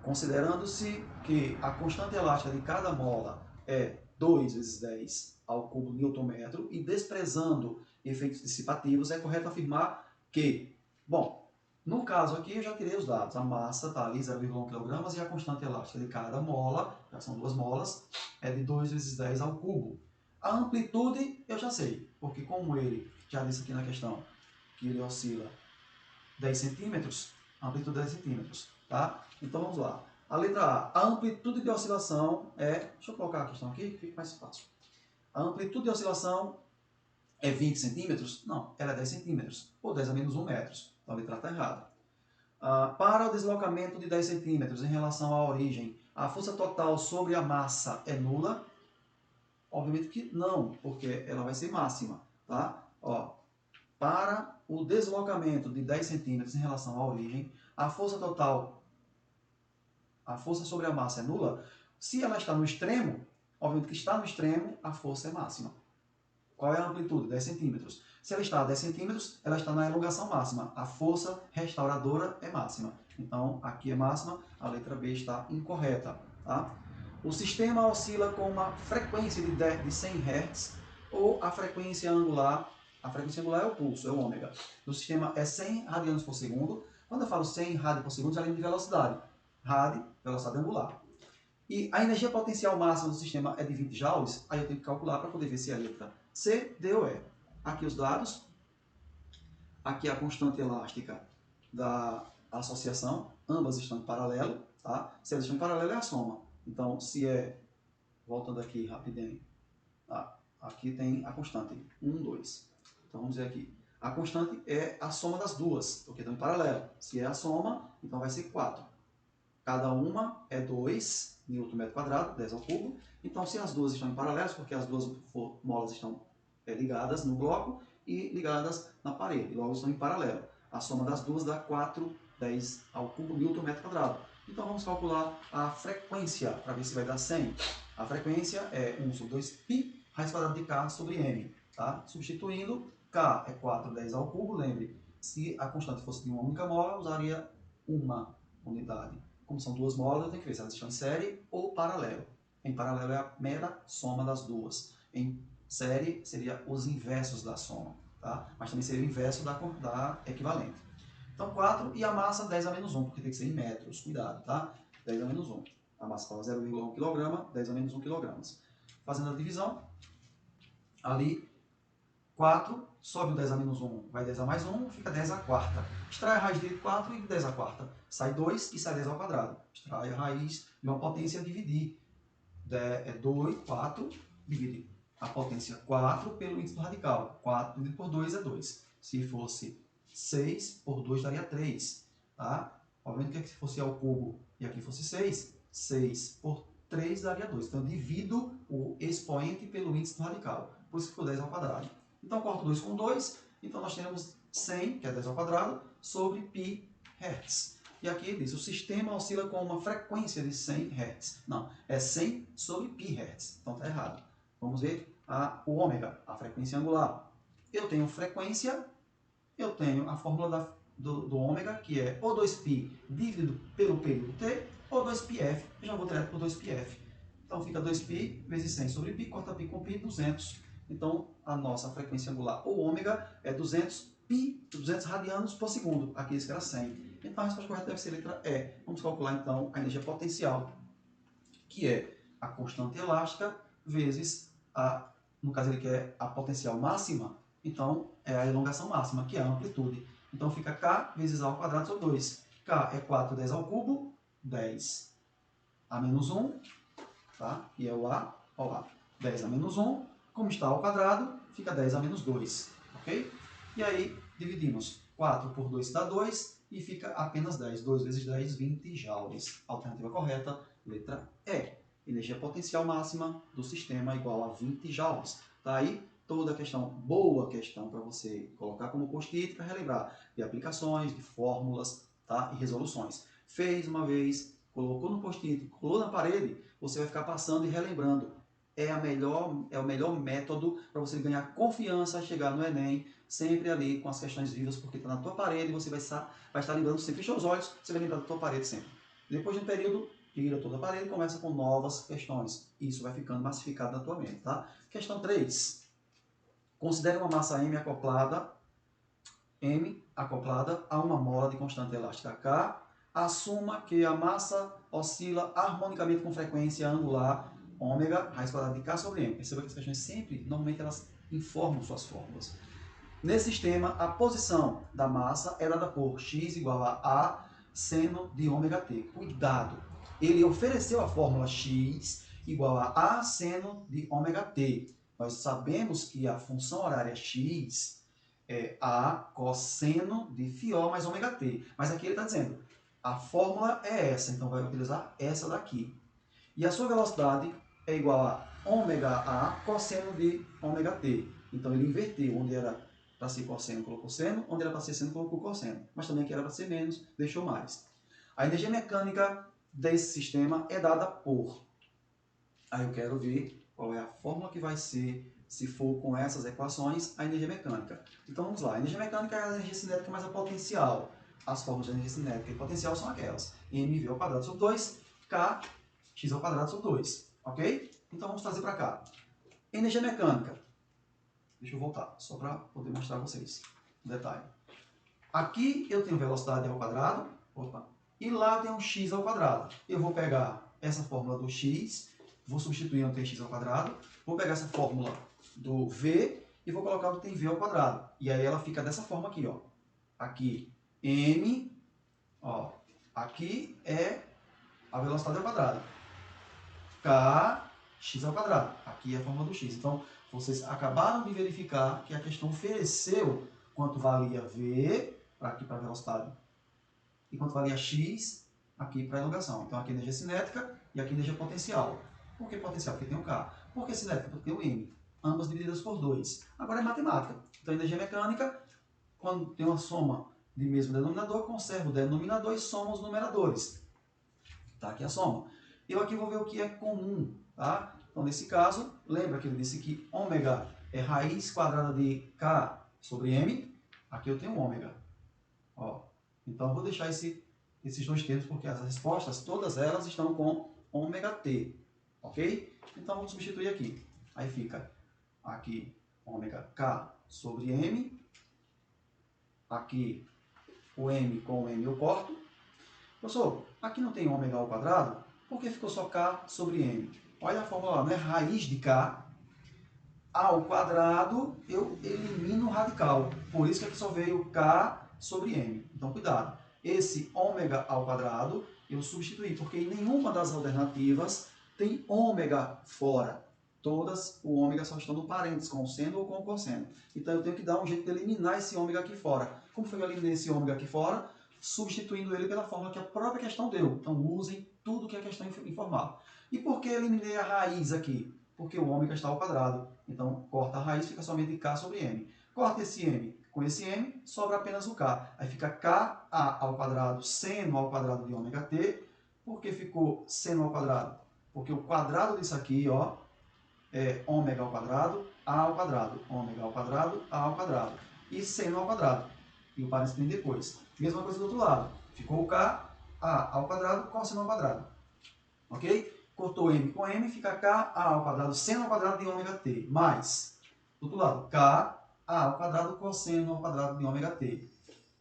Considerando-se que a constante elástica de cada mola é 2 vezes 10 ao cubo Newton-metro e desprezando efeitos dissipativos, é correto afirmar que, bom, no caso aqui eu já tirei os dados, a massa está ali 0,1 kg e a constante elástica de cada mola, já são duas molas, é de 2 vezes 10 ao cubo. A amplitude eu já sei, porque como ele já disse aqui na questão que ele oscila 10 centímetros, a amplitude é 10 centímetros, tá? Então vamos lá. A letra A amplitude de oscilação é, deixa eu colocar a questão aqui, que fica mais fácil. A amplitude de oscilação é 20 centímetros? Não, ela é 10 centímetros, ou 10 a menos 1 metros. Então a letra A está errada. Para o deslocamento de 10 centímetros em relação à origem, a força total sobre a massa é nula? Obviamente que não, porque ela vai ser máxima, tá? Ó, para o deslocamento de 10 centímetros em relação à origem, a força total, a força sobre a massa é nula. Se ela está no extremo, obviamente que está no extremo, a força é máxima. Qual é a amplitude? 10 centímetros. Se ela está a 10 centímetros, ela está na elongação máxima. A força restauradora é máxima. Então, aqui é máxima, a letra B está incorreta. Tá? O sistema oscila com uma frequência de 100 Hz ou a frequência angular é o pulso, é o ômega. O sistema é 100 radianos por segundo. Quando eu falo 100 radianos por segundo, já lembro de velocidade. Rad, velocidade angular. E a energia potencial máxima do sistema é de 20 joules, aí eu tenho que calcular para poder ver se é a letra C, D ou E. Aqui os dados. Aqui a constante elástica da associação. Ambas estão em paralelo. Tá? Se elas estão em paralelo, é a soma. Então, se é, voltando aqui rapidinho, aqui tem a constante, 1, 2. Então, vamos ver aqui. A constante é a soma das duas, porque estão em paralelo. Se é a soma, então vai ser 4. Cada uma é 2 Nm², 10 ao cubo. Então, se as duas estão em paralelos, porque as duas molas estão ligadas no bloco e ligadas na parede, logo estão em paralelo. A soma das duas dá 4, 10 ao cubo Nm². Então vamos calcular a frequência, para ver se vai dar 100. A frequência é 1 sobre 2π, raiz quadrada de k sobre m. Tá? Substituindo, K é 4/10 ao cubo, lembre, se a constante fosse de uma única mola, usaria uma unidade. Como são duas molas, eu tenho que ver se elas estão em série ou paralelo. Em paralelo é a mera soma das duas. Em série seria os inversos da soma, tá? Mas também seria o inverso da equivalente. Então 4 e a massa 10 a menos 1, porque tem que ser em metros, cuidado, tá? 10 a menos 1. A massa estava 0,1 kg, 10 a menos 1 kg. Fazendo a divisão, ali 4, sobe o 10 a menos 1, vai 10 a mais 1, fica 10 a quarta. Extrai a raiz de 4 e 10 a quarta. Sai 2 e sai 10 ao quadrado. Extrai a raiz de uma potência, dividir. É 2, 4, divide a potência 4 pelo índice do radical. 4 dividido por 2 é 2. Se fosse 6 por 2 daria 3. Tá? Obviamente que se fosse ao cubo e aqui fosse 6, 6 por 3 daria 2. Então eu divido o expoente pelo índice do radical. Por isso que ficou 10 ao quadrado. Então corto 2 com 2. Então nós temos 100, que é 10 ao quadrado, sobre π Hz. E aqui diz, o sistema oscila com uma frequência de 100 Hz. Não, é 100 sobre π Hz. Então está errado. Vamos ver o ômega, a frequência angular. Eu tenho frequência, eu tenho a fórmula do ômega, que é ou 2π dividido pelo período t, ou 2πf. Eu já vou direto por 2πf. Então fica 2π vezes 100 sobre π, corta π com π, 200. Então a nossa frequência angular, ou ômega, é 200 radianos por segundo. Aqui isso era 100. Então a resposta correta deve ser a letra E. Vamos calcular então a energia potencial, que é a constante elástica vezes no caso ele quer a potencial máxima, então é a elongação máxima, que é a amplitude. Então fica K vezes A ao quadrado sobre 2. K é 4/10 ao cubo, 10 a menos 1, tá? E é o A, ó lá, 10 a menos 1, como está ao quadrado, fica 10 a menos 2, ok? E aí dividimos 4 por 2 dá 2, e fica apenas 10. 2 vezes 10, 20 joules. Alternativa correta, letra E. Energia potencial máxima do sistema igual a 20 joules. Tá aí toda a questão, boa questão para você colocar como post-it para relembrar de aplicações, de fórmulas, tá? E resoluções. Fez uma vez, colocou no post-it, colou na parede, você vai ficar passando e relembrando. É o melhor método para você ganhar confiança, chegar no Enem, sempre ali com as questões vivas, porque está na tua parede e você vai estar lembrando sempre. Fecha os olhos, você vai lembrar da tua parede sempre. Depois de um período, tira toda a parede e começa com novas questões. Isso vai ficando massificado na tua mente, tá? Questão 3. Considere uma massa M acoplada a uma mola de constante elástica K. Assuma que a massa oscila harmonicamente com frequência angular ômega, raiz quadrada de K sobre M. Perceba que as questões sempre, normalmente, elas informam suas fórmulas. Nesse sistema, a posição da massa é dada por x igual a seno de ômega t. Cuidado! Ele ofereceu a fórmula x igual a seno de ômega t. Nós sabemos que a função horária x é a cosseno de φ mais ômega t. Mas aqui ele está dizendo, a fórmula é essa, então vai utilizar essa daqui. E a sua velocidade é igual a ômega a cosseno de ômega t. Então ele inverteu, onde era para ser cosseno, colocou seno, onde era para ser seno, colocou cosseno. Mas também que era para ser menos, deixou mais. A energia mecânica desse sistema é dada por... Aí eu quero ver qual é a fórmula que vai ser, se for com essas equações, a energia mecânica. Então vamos lá, a energia mecânica é a energia cinética mais a potencial. As fórmulas de energia cinética e potencial são aquelas. mv ao quadrado sobre 2, k x ao quadrado sobre 2, ok? Então vamos trazer para cá. Energia mecânica. Deixa eu voltar, só para poder mostrar a vocês um detalhe. Aqui eu tenho velocidade ao quadrado, e lá eu tenho x ao quadrado. Eu vou pegar essa fórmula do x, vou substituir onde tem x ao quadrado, vou pegar essa fórmula do v e vou colocar onde tem v ao quadrado. E aí ela fica dessa forma aqui, ó. Aqui m, ó, aqui é a velocidade ao quadrado. K, x ao quadrado. Aqui é a fórmula do x. Então, vocês acabaram de verificar que a questão ofereceu quanto valia v, aqui para a velocidade, e quanto valia x, aqui para a elongação. Então, aqui é energia cinética e aqui energia potencial. Por que potencial? Porque tem um K. Por que cinética? Porque tem o M. Ambas divididas por 2. Agora é matemática. Então, energia mecânica, quando tem uma soma de mesmo denominador, conserva o denominador e soma os numeradores. Tá? Aqui é a soma. Eu aqui vou ver o que é comum, tá? Então, nesse caso, lembra que ele disse que ômega é raiz quadrada de K sobre M, aqui eu tenho ômega. Ó, então eu vou deixar esses dois termos porque as respostas, todas elas estão com ômega t, ok? Então vamos substituir aqui. Aí fica aqui ômega k sobre M, aqui o M com o M eu corto. Professor, aqui não tem ômega ao quadrado, por que ficou só k sobre M? Olha a fórmula lá, não é raiz de k ao quadrado, eu elimino o radical. Por isso que aqui só veio k sobre m. Então, cuidado. Esse ômega ao quadrado, eu substituí, porque em nenhuma das alternativas tem ômega fora. Todas, o ômega só estão no parênteses, com o seno ou com o cosseno. Então, eu tenho que dar um jeito de eliminar esse ômega aqui fora. Como foi que eu eliminei esse ômega aqui fora? Substituindo ele pela fórmula que a própria questão deu. Então, usem tudo que a questão informal. E por que eliminei a raiz aqui? Porque o ômega está ao quadrado. Então, corta a raiz, fica somente k sobre m. Corta esse m com esse m, sobra apenas o k. Aí fica ka ao quadrado, seno ao quadrado de ômega t. Por que ficou seno ao quadrado? Porque o quadrado disso aqui, ó, é ômega ao quadrado, a ao quadrado. Ômega ao quadrado, a ao quadrado. E seno ao quadrado. E o parênteses vem depois. Mesma coisa do outro lado. Ficou o k, a ao quadrado, cosseno ao quadrado. Ok? Cortou m com m, fica k, a ao quadrado, seno ao quadrado de ômega t. Mais, do outro lado, k, a ao quadrado, cosseno ao quadrado de ômega t.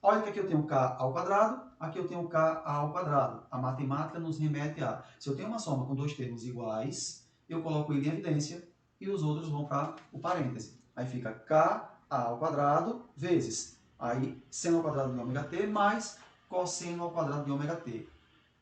Olha que aqui eu tenho k ao quadrado, aqui eu tenho k ao quadrado. A matemática nos remete a... Se eu tenho uma soma com dois termos iguais, eu coloco ele em evidência e os outros vão para o parêntese. Aí fica k ao quadrado vezes, aí seno ao quadrado de ômega t mais cosseno ao quadrado de ômega t.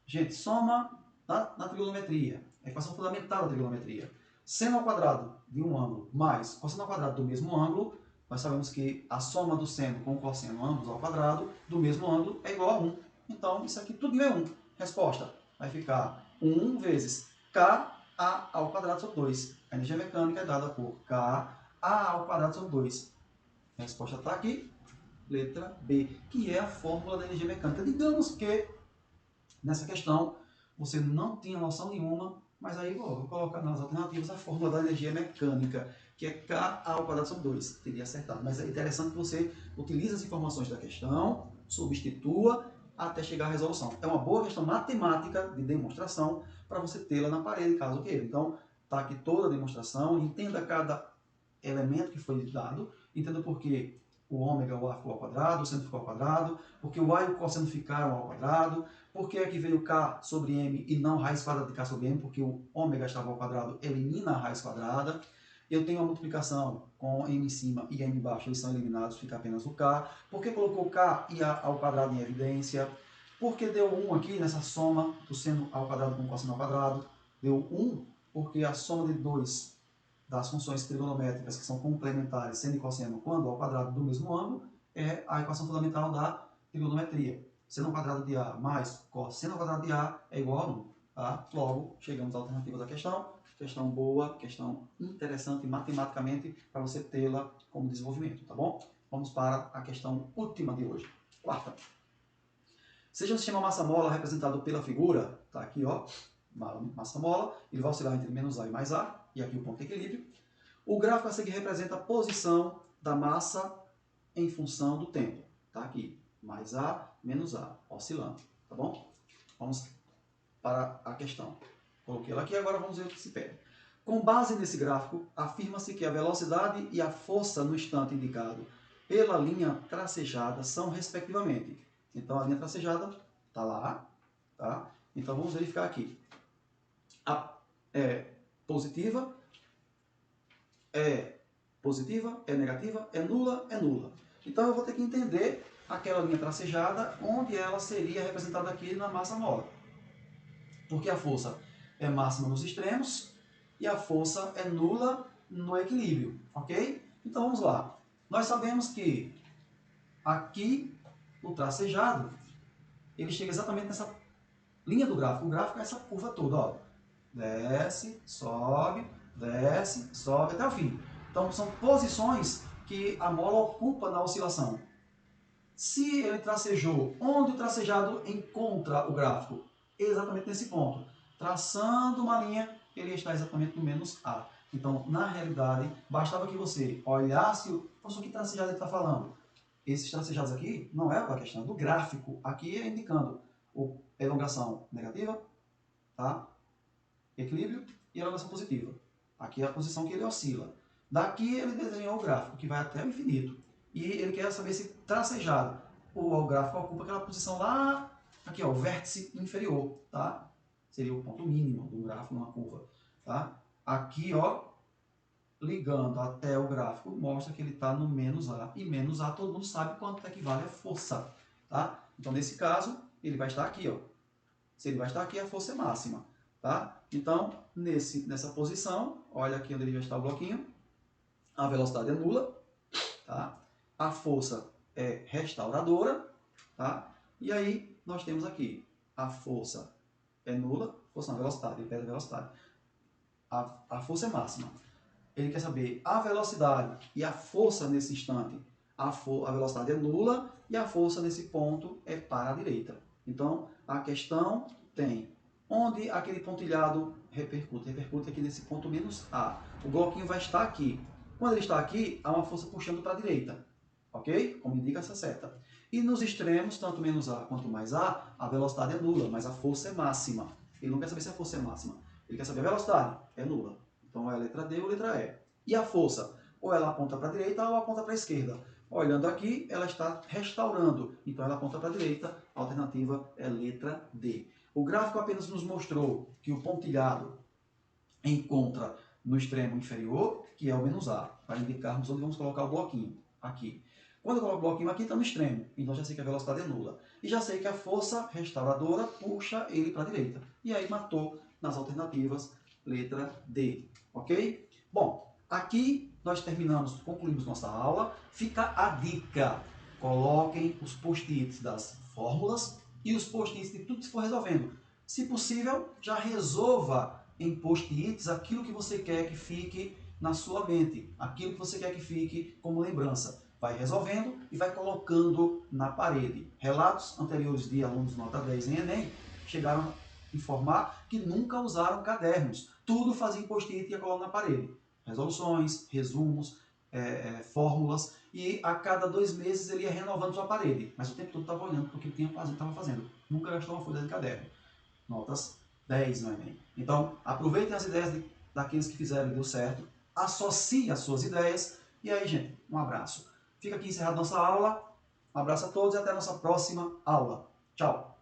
Gente, soma na trigonometria, a equação fundamental da trigonometria. Seno ao quadrado de um ângulo mais cosseno ao quadrado do mesmo ângulo, nós sabemos que a soma do seno com o cosseno, ambos ao quadrado, do mesmo ângulo, é igual a 1. Então, isso aqui tudo é 1. Resposta vai ficar 1 vezes k a ao quadrado sobre 2. A energia mecânica é dada por k a ao quadrado sobre 2. A resposta está aqui, letra B, que é a fórmula da energia mecânica. Digamos que nessa questão você não tinha noção nenhuma, mas aí vou colocar nas alternativas a fórmula da energia mecânica, que é K ao quadrado sobre 2. Teria acertado, mas é interessante que você utilize as informações da questão, substitua até chegar à resolução. É uma boa questão matemática de demonstração para você tê-la na parede, caso queira. Então, está aqui toda a demonstração, entenda cada elemento que foi dado, entenda por que o ômega, o a ficou ao quadrado, o seno ficou ao quadrado, porque o a e o cosseno ficaram ao quadrado, por que aqui veio k sobre m e não raiz quadrada de k sobre m, porque o ômega estava ao quadrado, elimina a raiz quadrada. Eu tenho a multiplicação com m em cima e m embaixo, eles são eliminados, fica apenas o k. Por que colocou k e a ao quadrado em evidência? Porque deu 1 aqui nessa soma do seno ao quadrado com o cosseno ao quadrado. Deu 1 porque a soma de 2 das funções trigonométricas que são complementares, seno e cosseno, quando ao quadrado do mesmo ângulo, é a equação fundamental da trigonometria. Seno ao quadrado de A mais cosseno ao quadrado de A é igual a 1. Tá? Logo, chegamos à alternativa da questão. Questão boa, questão interessante matematicamente para você tê-la como desenvolvimento, tá bom? Vamos para a questão última de hoje. Quarta. Seja o sistema massa-mola representado pela figura, tá aqui, ó, massa-mola, ele vai oscilar entre menos A e mais A, e aqui o ponto de equilíbrio. O gráfico a seguir representa a posição da massa em função do tempo. Tá aqui, mais A, menos A, oscilando, tá bom? Vamos para a questão. Coloquei ela aqui, agora vamos ver o que se pede. Com base nesse gráfico, afirma-se que a velocidade e a força no instante indicado pela linha tracejada são respectivamente. Então, a linha tracejada está lá, tá? Então, vamos verificar aqui. A é positiva, é negativa, é nula. Então, eu vou ter que entender aquela linha tracejada onde ela seria representada aqui na massa-mola. Porque a força é máxima nos extremos e a força é nula no equilíbrio, ok? Então, vamos lá. Nós sabemos que aqui o tracejado, ele chega exatamente nessa linha do gráfico. O gráfico é essa curva toda, ó. Desce, sobe, até o fim. Então, são posições que a mola ocupa na oscilação. Se ele tracejou, onde o tracejado encontra o gráfico? Exatamente nesse ponto. Traçando uma linha, ele está exatamente no menos A. Então, na realidade, bastava que você olhasse, professor, que tracejado ele está falando? Esses tracejados aqui não é a questão do gráfico. Aqui é indicando elongação negativa, tá? Equilíbrio e elongação positiva. Aqui é a posição que ele oscila. Daqui ele desenhou o gráfico, que vai até o infinito. E ele quer saber se tracejado o gráfico ocupa aquela posição lá, aqui ó, o vértice inferior, tá? Seria o ponto mínimo do gráfico numa curva, tá? Aqui, ó, ligando até o gráfico, mostra que ele está no menos A. E menos A todo mundo sabe quanto equivale a força, tá? Então, nesse caso, ele vai estar aqui, ó. Se ele vai estar aqui, a força é máxima, tá? Então, nessa posição, olha aqui onde ele já está o bloquinho, a velocidade é nula, tá? A força é restauradora, tá? E aí, nós temos aqui, a força é nula, força na velocidade, ele pede a velocidade. A força é máxima. Ele quer saber a velocidade e a força nesse instante. A velocidade é nula e a força nesse ponto é para a direita. Então, a questão tem onde aquele pontilhado repercute. Repercute aqui nesse ponto menos A. O bloquinho vai estar aqui. Quando ele está aqui, há uma força puxando para a direita. Ok? Como indica essa seta. E nos extremos, tanto menos A quanto mais a velocidade é nula, mas a força é máxima. Ele não quer saber se a força é máxima. Ele quer saber a velocidade. É nula. Então é a letra D ou a letra E. E a força? Ou ela aponta para a direita ou aponta para a esquerda. Olhando aqui, ela está restaurando. Então ela aponta para a direita. A alternativa é a letra D. O gráfico apenas nos mostrou que o pontilhado encontra no extremo inferior, que é o menos A, para indicarmos onde vamos colocar o bloquinho. Aqui. Quando eu coloco o bloquinho aqui, está no extremo. Então já sei que a velocidade é nula. E já sei que a força restauradora puxa ele para a direita. E aí matou nas alternativas letra D. Ok? Bom, aqui nós concluímos nossa aula. Fica a dica. Coloquem os post-its das fórmulas e os post-its de tudo que for resolvendo. Se possível, já resolva em post-its aquilo que você quer que fique na sua mente, aquilo que você quer que fique como lembrança. Vai resolvendo e vai colocando na parede. Relatos anteriores de alunos nota 10 em Enem chegaram a informar que nunca usaram cadernos. Tudo fazia em post-it e ia colar na parede. Resoluções, resumos, fórmulas, e a cada 2 meses ele ia renovando sua parede. Mas o tempo todo estava olhando para o que ele estava fazendo. Nunca gastou uma folha de caderno. Notas 10 no Enem. Então, aproveitem as ideias daqueles que fizeram e deu certo, associe as suas ideias, e aí, gente, um abraço. Fica aqui encerrada nossa aula, um abraço a todos e até a nossa próxima aula. Tchau!